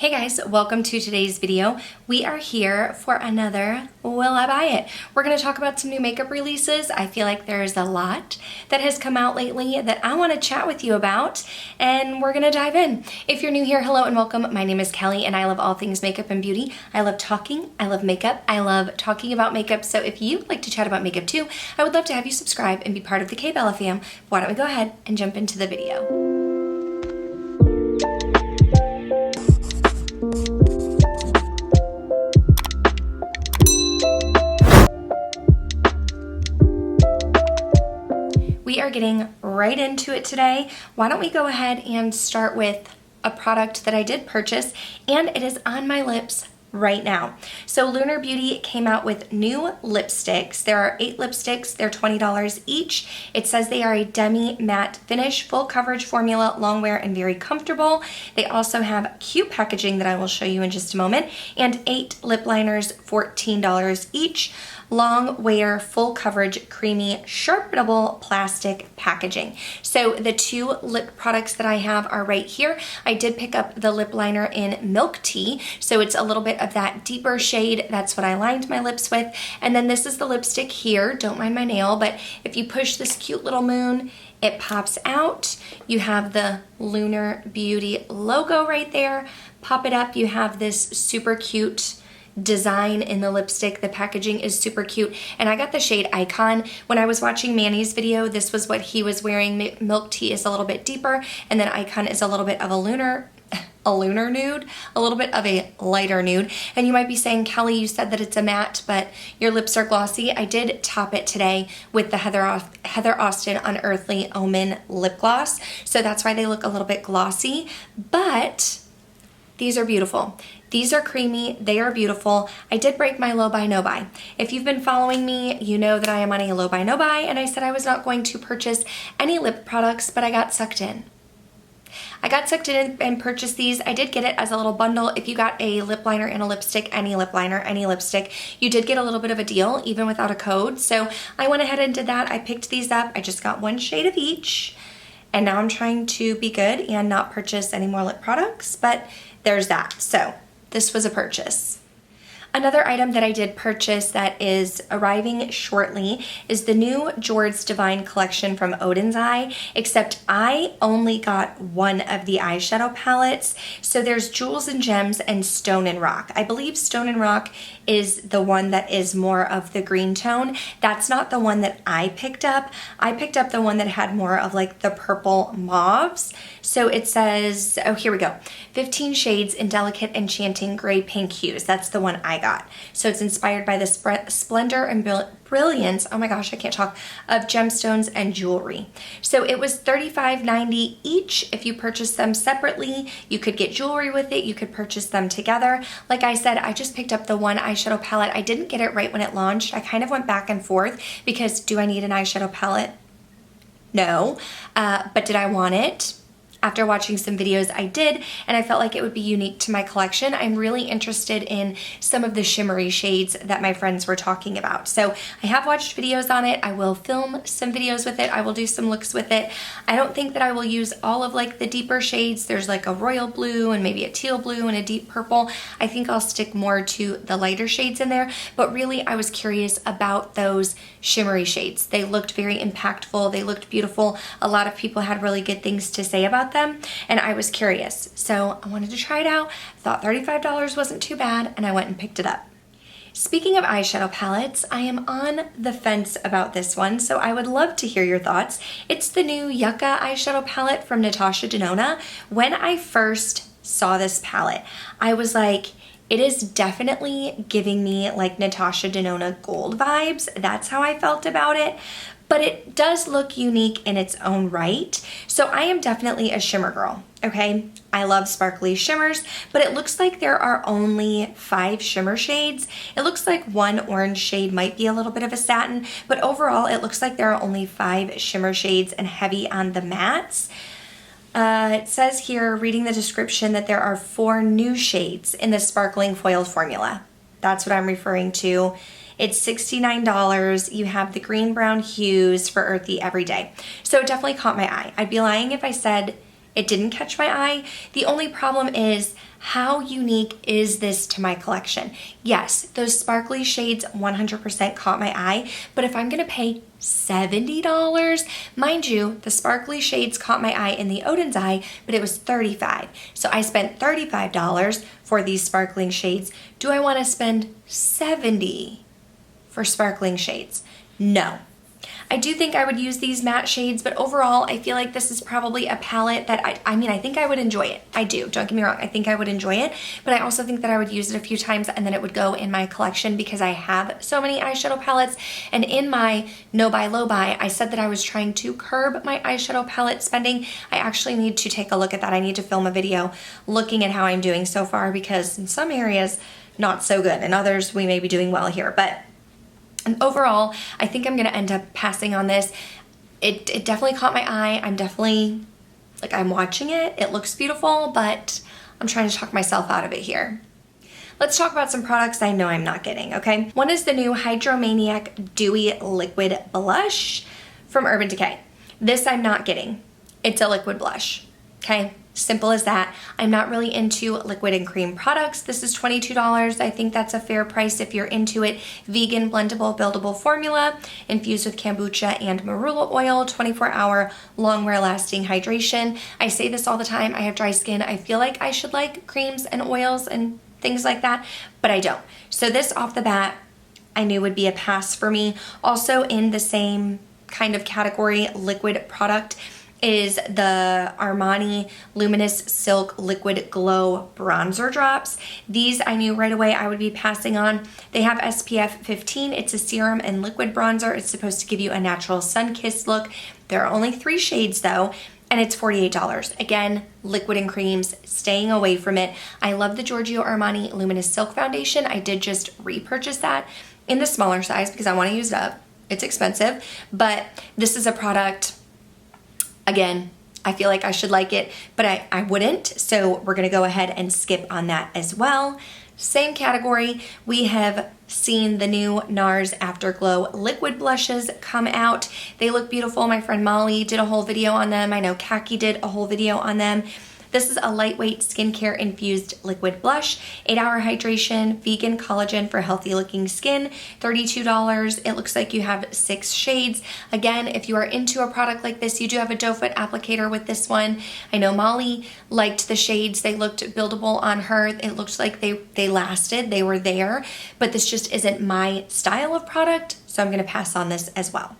Hey guys, welcome to today's video. We are here for another Will I Buy It? We're going to talk about some new makeup releases. I feel like there's a lot that has come out lately that I want to chat with you about, and we're going to dive in. If you're new here, hello and welcome. My name is Kelly and I love all things makeup and beauty. I love talking, I love makeup, I love talking about makeup. So if you'd like to chat about makeup too, I would love to have you subscribe and be part of the KBella fam. Why don't we go ahead and jump into the video. We are getting right into it today. Why don't we go ahead and start with a product that I did purchase, and it is on my lips right now. So Lunar Beauty came out with new lipsticks. There are 8 lipsticks. They're $20 each. It says they are a demi matte finish, full coverage formula, long wear, and very comfortable. They also have cute packaging that I will show you in just a moment, and 8 lip liners, $14 each. Long wear, full coverage, creamy, sharpenable plastic packaging. So the 2 lip products that I have are right here. I did pick up the lip liner in Milk Tea, so it's a little bit of that deeper shade. That's what I lined my lips with. And then this is the lipstick here. Don't mind my nail, but if you push this cute little moon, it pops out. You have the Lunar Beauty logo right there. Pop it up, you have this super cute design in the lipstick. The packaging is super cute, and I got the shade Icon. When I was watching Manny's video, this was what he was wearing. Milk Tea is a little bit deeper, and then Icon is a little bit of a lunar nude, a little bit of a lighter nude. And you might be saying, Kelly, you said that it's a matte, but your lips are glossy. I did top it today with the Heather Austin Unearthly Omen lip gloss, so that's why they look a little bit glossy, but these are beautiful. These are creamy, they are beautiful. I did break my low buy, no buy. If you've been following me, you know that I am on a low buy, no buy, and I said I was not going to purchase any lip products, but I got sucked in. I got sucked in and purchased these. I did get it as a little bundle. If you got a lip liner and a lipstick, any lip liner, any lipstick, you did get a little bit of a deal, even without a code. So I went ahead and did that. I picked these up. I just got 1 shade of each. And now I'm trying to be good and not purchase any more lip products, but there's that. So this was a purchase. Another item that I did purchase that is arriving shortly is the new Jord's Divine collection from Odin's Eye, except I only got one of the eyeshadow palettes. So there's Jewels and Gems and Stone and Rock. I believe Stone and Rock is the one that is more of the green tone. That's not the one that I picked up. I picked up the one that had more of like the purple mauves. So it says, oh, here we go. 15 shades in delicate enchanting gray pink hues. That's the one I got. So it's inspired by the splendor and brilliance, oh my gosh, I can't talk, of gemstones and jewelry. So it was $35.90 each. If you purchase them separately, you could get jewelry with it. You could purchase them together. Like I said, I just picked up the one eyeshadow palette. I didn't get it right when it launched. I kind of went back and forth because do I need an eyeshadow palette? No. But did I want it? After watching some videos, I did, and I felt like it would be unique to my collection. I'm really interested in some of the shimmery shades that my friends were talking about. So I have watched videos on it. I will film some videos with it. I will do some looks with it. I don't think that I will use all of like the deeper shades. There's like a royal blue and maybe a teal blue and a deep purple. I think I'll stick more to the lighter shades in there, but really I was curious about those shimmery shades. They looked very impactful. They looked beautiful. A lot of people had really good things to say about them, and I was curious. So I wanted to try it out. Thought $35 wasn't too bad, and I went and picked it up. Speaking of eyeshadow palettes, I am on the fence about this one, so I would love to hear your thoughts. It's the new Yucca eyeshadow palette from Natasha Denona. When I first saw this palette, I was like, it is definitely giving me like Natasha Denona gold vibes. That's how I felt about it. But it does look unique in its own right. So I am definitely a shimmer girl, okay? I love sparkly shimmers, but it looks like there are only 5 shimmer shades. It looks like one orange shade might be a little bit of a satin, but overall it looks like there are only 5 shimmer shades and heavy on the mattes. It says here, reading the description, that there are 4 new shades in the sparkling foiled formula. That's what I'm referring to. It's $69. You have the green brown hues for earthy everyday. So it definitely caught my eye. I'd be lying if I said it didn't catch my eye. The only problem is how unique is this to my collection? Yes, those sparkly shades 100% caught my eye, but if I'm gonna pay $70, mind you, the sparkly shades caught my eye in the Odin's eye, but it was $35. So I spent $35 for these sparkling shades. Do I wanna spend $70 for sparkling shades? No. I do think I would use these matte shades, but overall, I feel like this is probably a palette that I think I would enjoy it. I do, don't get me wrong, I think I would enjoy it, but I also think that I would use it a few times and then it would go in my collection because I have so many eyeshadow palettes. And in my no buy, low buy, I said that I was trying to curb my eyeshadow palette spending. I actually need to take a look at that. I need to film a video looking at how I'm doing so far because in some areas, not so good. In others, we may be doing well here, but and overall, I think I'm gonna end up passing on this. It definitely caught my eye. I'm definitely, like, I'm watching it. It looks beautiful, but I'm trying to talk myself out of it here. Let's talk about some products I know I'm not getting, okay? One is the new Hydromaniac Dewy Liquid Blush from Urban Decay. This I'm not getting. It's a liquid blush, okay? Simple as that. I'm not really into liquid and cream products. This is $22. I think that's a fair price if you're into it. Vegan, blendable, buildable formula, infused with kombucha and marula oil, 24-hour, long wear lasting hydration. I say this all the time. I have dry skin. I feel like I should like creams and oils and things like that, but I don't. So this off the bat, I knew would be a pass for me. Also in the same kind of category, liquid product, is the Armani Luminous Silk Liquid Glow Bronzer Drops. These I knew right away I would be passing on. They have SPF 15. It's a serum and liquid bronzer. It's supposed to give you a natural sun-kissed look. There are only 3 shades though, and it's $48. Again, liquid and creams, staying away from it. I love the Giorgio Armani Luminous Silk Foundation. I did just repurchase that in the smaller size because I want to use it up. It's expensive, but this is a product. Again, I feel like I should like it, but I wouldn't, so we're gonna go ahead and skip on that as well. Same category, we have seen the new NARS Afterglow liquid blushes come out. They look beautiful. My friend Molly did a whole video on them. I know Kaki did a whole video on them. This is a lightweight skincare infused liquid blush, 8-hour hydration, vegan collagen for healthy looking skin, $32. It looks like you have 6 shades. Again, if you are into a product like this, you do have a doe foot applicator with this one. I know Molly liked the shades. They looked buildable on her. It looked like they lasted, they were there, but this just isn't my style of product, so I'm gonna pass on this as well.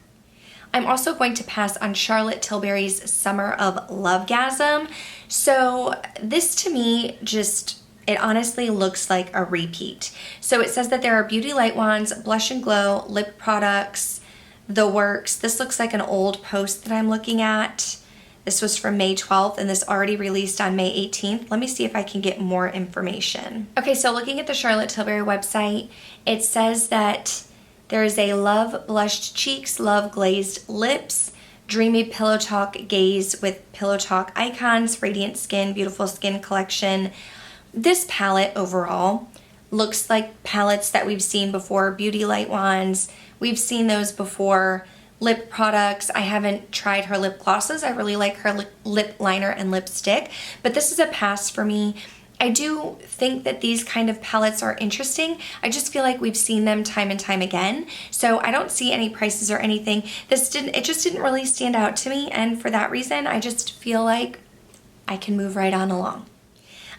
I'm also going to pass on Charlotte Tilbury's Summer of Lovegasm. So this to me just, it honestly looks like a repeat. So it says that there are beauty light wands, blush and glow, lip products, the works. This looks like an old post that I'm looking at. This was from May 12th and this already released on May 18th. Let me see if I can get more information. Okay, so looking at the Charlotte Tilbury website, it says that there is a Love Blushed Cheeks, Love Glazed Lips, Dreamy Pillow Talk Gaze with Pillow Talk Icons, Radiant Skin, Beautiful Skin Collection. This palette overall looks like palettes that we've seen before. Beauty light wands, we've seen those before. Lip products, I haven't tried her lip glosses. I really like her lip liner and lipstick, but this is a pass for me. I do think that these kind of palettes are interesting. I just feel like we've seen them time and time again. So I don't see any prices or anything. It just didn't really stand out to me. And for that reason, I just feel like I can move right on along.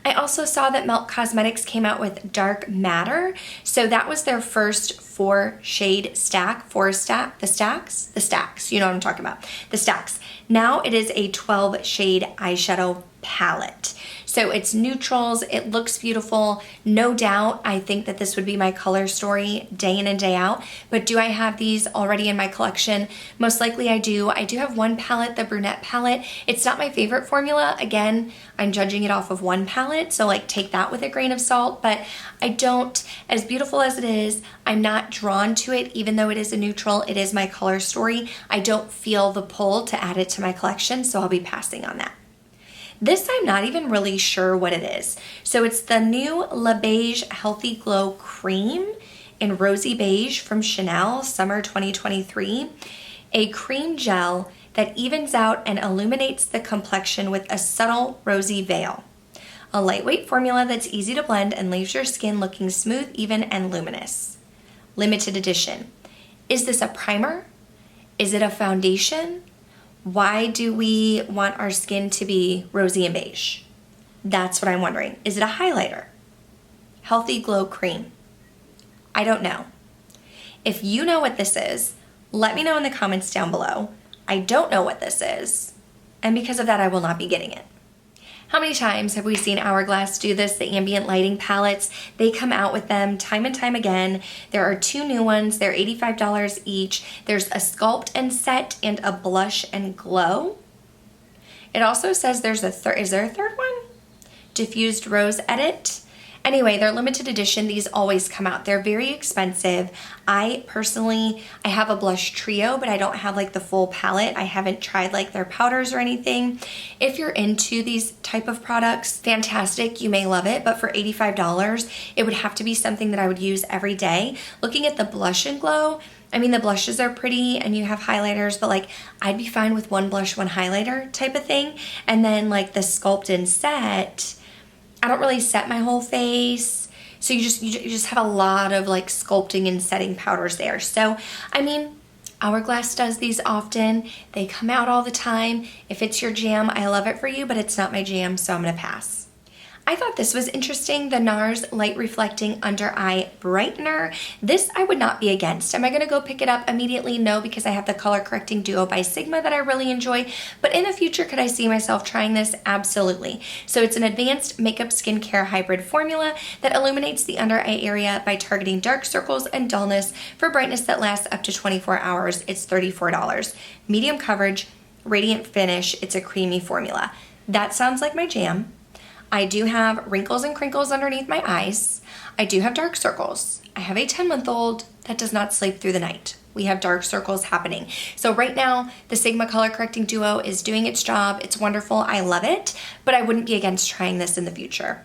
I also saw that Melt Cosmetics came out with Dark Matter. So that was their first 4-shade stack, the stacks, you know what I'm talking about, the stacks. Now it is a 12-shade eyeshadow palette. So it's neutrals, it looks beautiful. No doubt, I think that this would be my color story day in and day out, but do I have these already in my collection? Most likely I do. I do have one palette, the brunette palette. It's not my favorite formula. Again, I'm judging it off of one palette, so like take that with a grain of salt, but I don't, as beautiful as it is, I'm not drawn to it, even though it is a neutral, it is my color story. I don't feel the pull to add it to my collection, so I'll be passing on that. This I'm not even really sure what it is. So it's the new La Beige Healthy Glow Cream in Rosy Beige from Chanel, Summer 2023. A cream gel that evens out and illuminates the complexion with a subtle rosy veil. A lightweight formula that's easy to blend and leaves your skin looking smooth, even, and luminous. Limited edition. Is this a primer? Is it a foundation? Why do we want our skin to be rosy and beige? That's what I'm wondering. Is it a highlighter? Healthy Glow Cream? I don't know. If you know what this is, let me know in the comments down below. I don't know what this is, and because of that, I will not be getting it. How many times have we seen Hourglass do this, the ambient lighting palettes? They come out with them time and time again. There are 2 new ones. They're $85 each. There's a Sculpt and Set and a Blush and Glow. It also says there's a third, is there a third one? Diffused Rose Edit. Anyway, they're limited edition. These always come out. They're very expensive. I have a blush trio, but I don't have like the full palette. I haven't tried like their powders or anything. If you're into these type of products, fantastic. You may love it, but for $85, it would have to be something that I would use every day. Looking at the Blush and Glow, I mean, the blushes are pretty and you have highlighters, but like I'd be fine with one blush, one highlighter type of thing. And then like the Sculpt and Set, I don't really set my whole face, so you just have a lot of like sculpting and setting powders there. So I mean, Hourglass does these often. They come out all the time. If it's your jam, I love it for you, but it's not my jam, so I'm gonna pass. I thought this was interesting, the NARS Light Reflecting Under Eye Brightener. This I would not be against. Am I gonna go pick it up immediately? No, because I have the Color Correcting Duo by Sigma that I really enjoy. But in the future, could I see myself trying this? Absolutely. So it's an advanced makeup skincare hybrid formula that illuminates the under eye area by targeting dark circles and dullness for brightness that lasts up to 24 hours. It's $34. Medium coverage, radiant finish. It's a creamy formula. That sounds like my jam. I do have wrinkles and crinkles underneath my eyes. I do have dark circles. I have a 10-month-old that does not sleep through the night. We have dark circles happening. So right now, the Sigma Color Correcting Duo is doing its job. It's wonderful. I love it, but I wouldn't be against trying this in the future.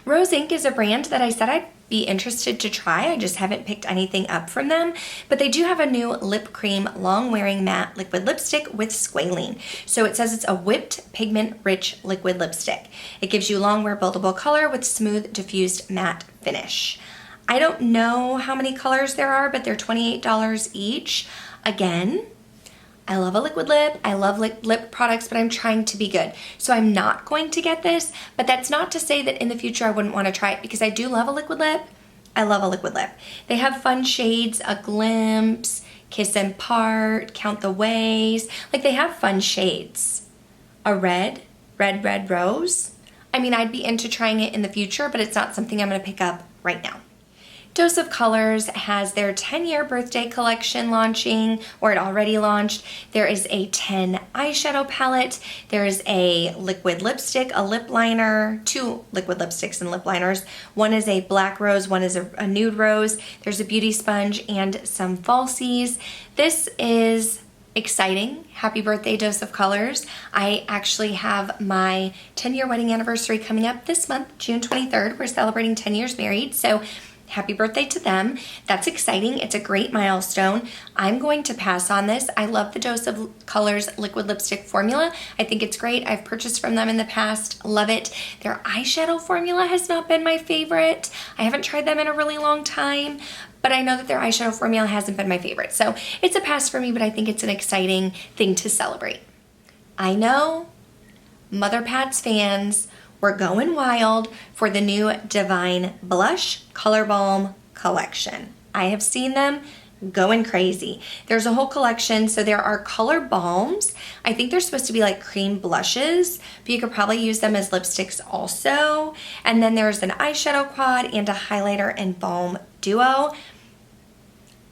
Rose Inc is a brand that I said I'd be interested to try. I just haven't picked anything up from them, but they do have a new lip cream long wearing matte liquid lipstick with squalene. So it says it's a whipped pigment rich liquid lipstick. It gives you long wear buildable color with smooth diffused matte finish. I don't know how many colors there are, but they're $28 each. Again, I love a liquid lip. I love lip products, but I'm trying to be good. So I'm not going to get this, but that's not to say that in the future I wouldn't want to try it, because I do love a liquid lip. I love a liquid lip. They have fun shades, A Glimpse, Kiss and Part, Count the Ways. Like they have fun shades. A red rose. I mean, I'd be into trying it in the future, but it's not something I'm going to pick up right now. Dose of Colors has their 10-year birthday collection launching, or it already launched. There is a 10 eyeshadow palette. There's a liquid lipstick, a lip liner, 2 liquid lipsticks and lip liners. One is a black rose, one is a nude rose. There's a beauty sponge and some falsies. This is exciting. Happy birthday, Dose of Colors. I actually have my 10-year wedding anniversary coming up this month, June 23rd. We're celebrating 10 years married, so happy birthday to them. That's exciting. It's a great milestone. I'm going to pass on this. I love the Dose of Colors liquid lipstick formula. I think it's great. I've purchased from them in the past. Love it. Their eyeshadow formula has not been my favorite. I haven't tried them in a really long time, but I know that their eyeshadow formula hasn't been my favorite. So it's a pass for me, but I think it's an exciting thing to celebrate. I know Mother Pat's fans, we're going wild for the new Divine Blush Color Balm collection. I have seen them going crazy. There's a whole collection, so there are color balms. I think they're supposed to be like cream blushes, but you could probably use them as lipsticks also. And then there's an eyeshadow quad and a highlighter and balm duo.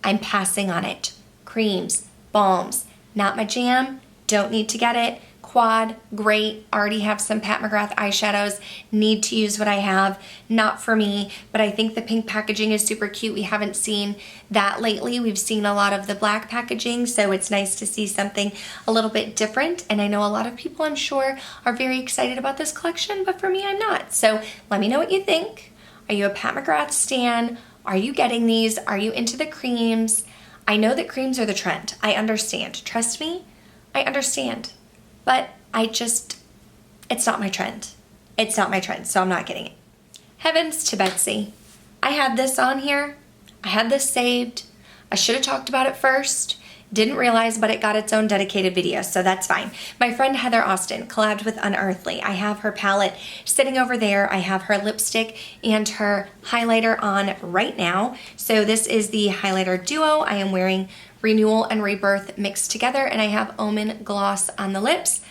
I'm passing on it. Creams, balms, not my jam, don't need to get it. Quad, great, already have some Pat McGrath eyeshadows, need to use what I have, not for me, but I think the pink packaging is super cute. We haven't seen that lately. We've seen a lot of the black packaging, so it's nice to see something a little bit different, and I know a lot of people, I'm sure, are very excited about this collection, but for me, I'm not. So let me know what you think. Are you a Pat McGrath stan? Are you getting these? Are you into the creams? I know that creams are the trend. I understand. Trust me, I understand. But it's not my trend. It's not my trend, so I'm not getting it. Heavens to Betsy. I had this on here. I had this saved. I should have talked about it first. Didn't realize, but it got its own dedicated video, so that's fine. My friend Heather Austin collabed with Unearthly. I have her palette sitting over there. I have her lipstick and her highlighter on right now. So this is the highlighter duo. I am wearing Renewal and Rebirth mixed together, and I have Omen Gloss on the lips.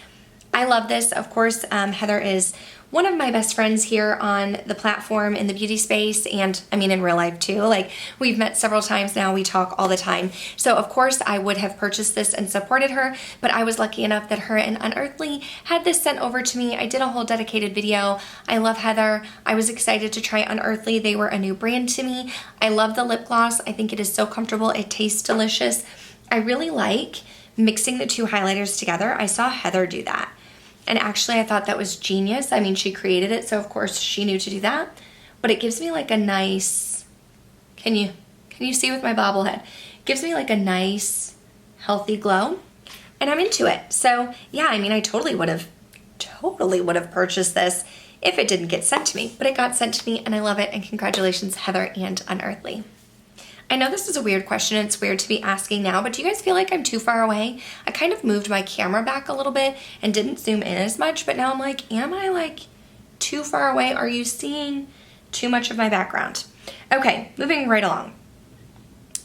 I love this. Of course, Heather is one of my best friends here on the platform in the beauty space, and I mean in real life too. Like, we've met several times now, we talk all the time. So of course I would have purchased this and supported her, but I was lucky enough that her and Unearthly had this sent over to me. I did a whole dedicated video. I love Heather. I was excited to try Unearthly. They were a new brand to me. I love the lip gloss. I think it is so comfortable. It tastes delicious. I really like mixing the two highlighters together. I saw Heather do that. And actually, I thought that was genius. I mean, she created it, so of course she knew to do that. But it gives me like a nice, can you see with my bobblehead? It gives me like a nice, healthy glow, and I'm into it. So yeah, I mean, I totally would have purchased this if it didn't get sent to me. But it got sent to me, and I love it. And congratulations, Heather and Unearthly. I know this is a weird question, it's weird to be asking now, but do you guys feel like I'm too far away? I kind of moved my camera back a little bit and didn't zoom in as much, but now I'm like, am I like too far away? Are you seeing too much of my background? Okay, moving right along.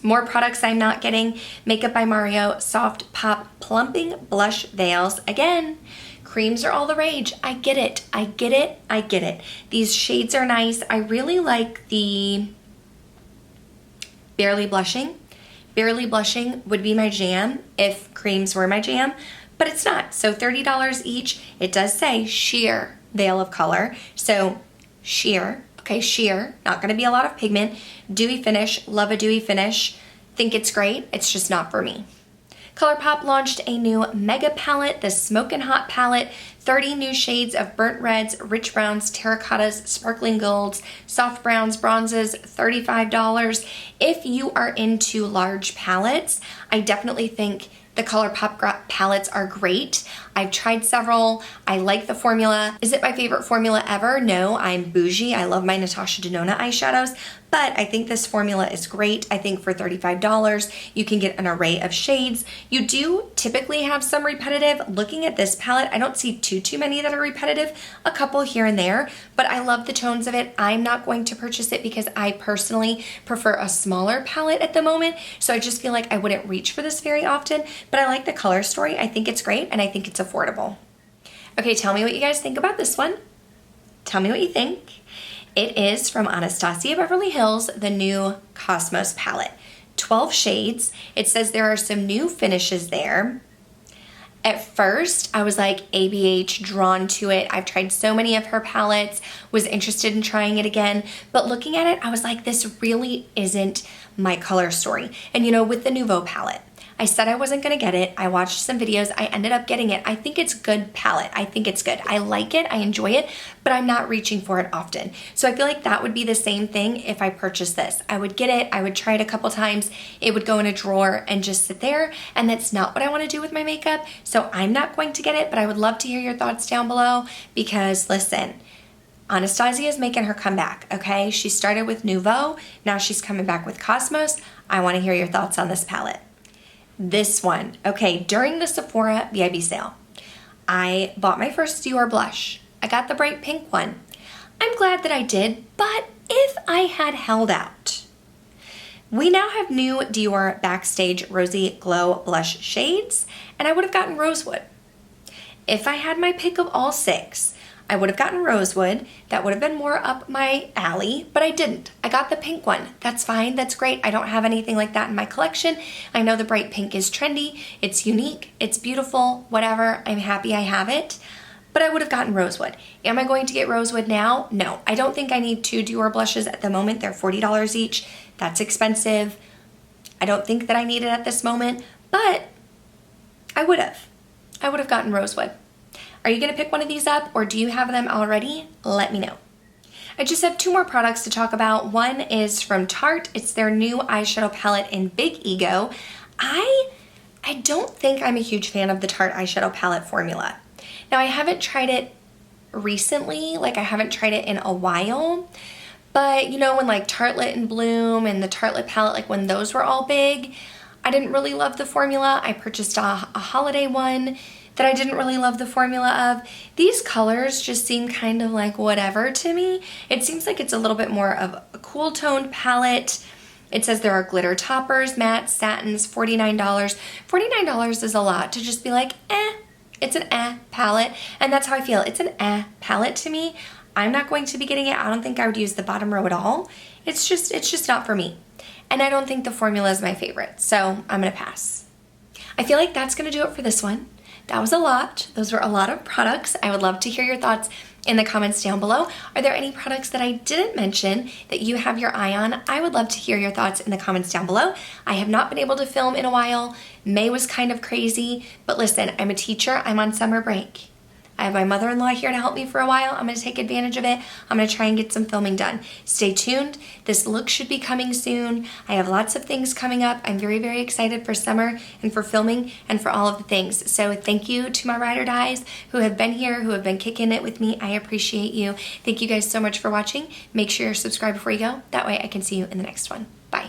More products I'm not getting. Makeup by Mario Soft Pop Plumping Blush Veils. Again, creams are all the rage. I get it, I get it, I get it. These shades are nice. I really like the Barely Blushing. Barely Blushing would be my jam if creams were my jam, but it's not. So $30 each. It does say sheer veil of color. So sheer, okay, sheer, not gonna be a lot of pigment. Dewy finish, love a dewy finish. Think it's great, it's just not for me. ColourPop launched a new mega palette, the Smokin' Hot palette, 30 new shades of burnt reds, rich browns, terracottas, sparkling golds, soft browns, bronzes, $35. If you are into large palettes, I definitely think the ColourPop palettes are great. I've tried several. I like the formula. Is it my favorite formula ever? No, I'm bougie. I love my Natasha Denona eyeshadows, but I think this formula is great. I think for $35, you can get an array of shades. You do typically have some repetitive. Looking at this palette, I don't see too many that are repetitive, a couple here and there, but I love the tones of it. I'm not going to purchase it because I personally prefer a smaller palette at the moment, so I just feel like I wouldn't reach for this very often, but I like the color story. I think it's great, and I think it's affordable. Okay, tell me what you guys think about this one. Tell me what you think. It is from Anastasia Beverly Hills, the new Cosmos palette. 12 shades. It says there are some new finishes there. At first, I was like ABH, drawn to it. I've tried so many of her palettes, was interested in trying it again, but looking at it, I was like, this really isn't my color story. And you know, with the Nouveau palette, I said I wasn't gonna get it. I watched some videos, I ended up getting it. I think it's good palette. I think it's good. I like it, I enjoy it, but I'm not reaching for it often. So I feel like that would be the same thing if I purchased this. I would get it, I would try it a couple times, it would go in a drawer and just sit there, and that's not what I wanna do with my makeup. So I'm not going to get it, but I would love to hear your thoughts down below because listen, Anastasia is making her comeback, okay? She started with Nouveau, now she's coming back with Cosmos. I wanna hear your thoughts on this palette. This one, okay, during the Sephora VIB sale, I bought my first Dior blush. I got the bright pink one. I'm glad that I did, but if I had held out, we now have new Dior Backstage Rosy Glow blush shades, and I would have gotten Rosewood. If I had my pick of all 6, I would have gotten Rosewood. That would have been more up my alley, but I didn't. I got the pink one. That's fine, that's great. I don't have anything like that in my collection. I know the bright pink is trendy, it's unique, it's beautiful, whatever. I'm happy I have it, but I would have gotten Rosewood. Am I going to get Rosewood now? No, I don't think I need 2 Dior blushes at the moment. They're $40 each. That's expensive. I don't think that I need it at this moment, but I would have. I would have gotten Rosewood. Are you gonna pick one of these up or do you have them already? Let me know. I just have 2 more products to talk about. One is from Tarte. It's their new eyeshadow palette in Big Ego. I don't think I'm a huge fan of the Tarte eyeshadow palette formula. Now I haven't tried it recently, like I haven't tried it in a while. But you know, when like Tartelette and Bloom and the Tartelette palette, like when those were all big, I didn't really love the formula. I purchased a holiday one that I didn't really love the formula of. These colors just seem kind of like whatever to me. It seems like it's a little bit more of a cool toned palette. It says there are glitter toppers, matte, satins, $49. $49 is a lot to just be like, it's an palette. And that's how I feel. It's an palette to me. I'm not going to be getting it. I don't think I would use the bottom row at all. It's just not for me. And I don't think the formula is my favorite. So I'm gonna pass. I feel like that's gonna do it for this one. That was a lot. Those were a lot of products. I would love to hear your thoughts in the comments down below. Are there any products that I didn't mention that you have your eye on? I would love to hear your thoughts in the comments down below. I have not been able to film in a while. May was kind of crazy, but listen, I'm a teacher. I'm on summer break. I have my mother-in-law here to help me for a while. I'm gonna take advantage of it. I'm gonna try and get some filming done. Stay tuned. This look should be coming soon. I have lots of things coming up. I'm very, very excited for summer and for filming and for all of the things. So thank you to my ride or dies who have been here, who have been kicking it with me. I appreciate you. Thank you guys so much for watching. Make sure you're subscribed before you go. That way I can see you in the next one. Bye.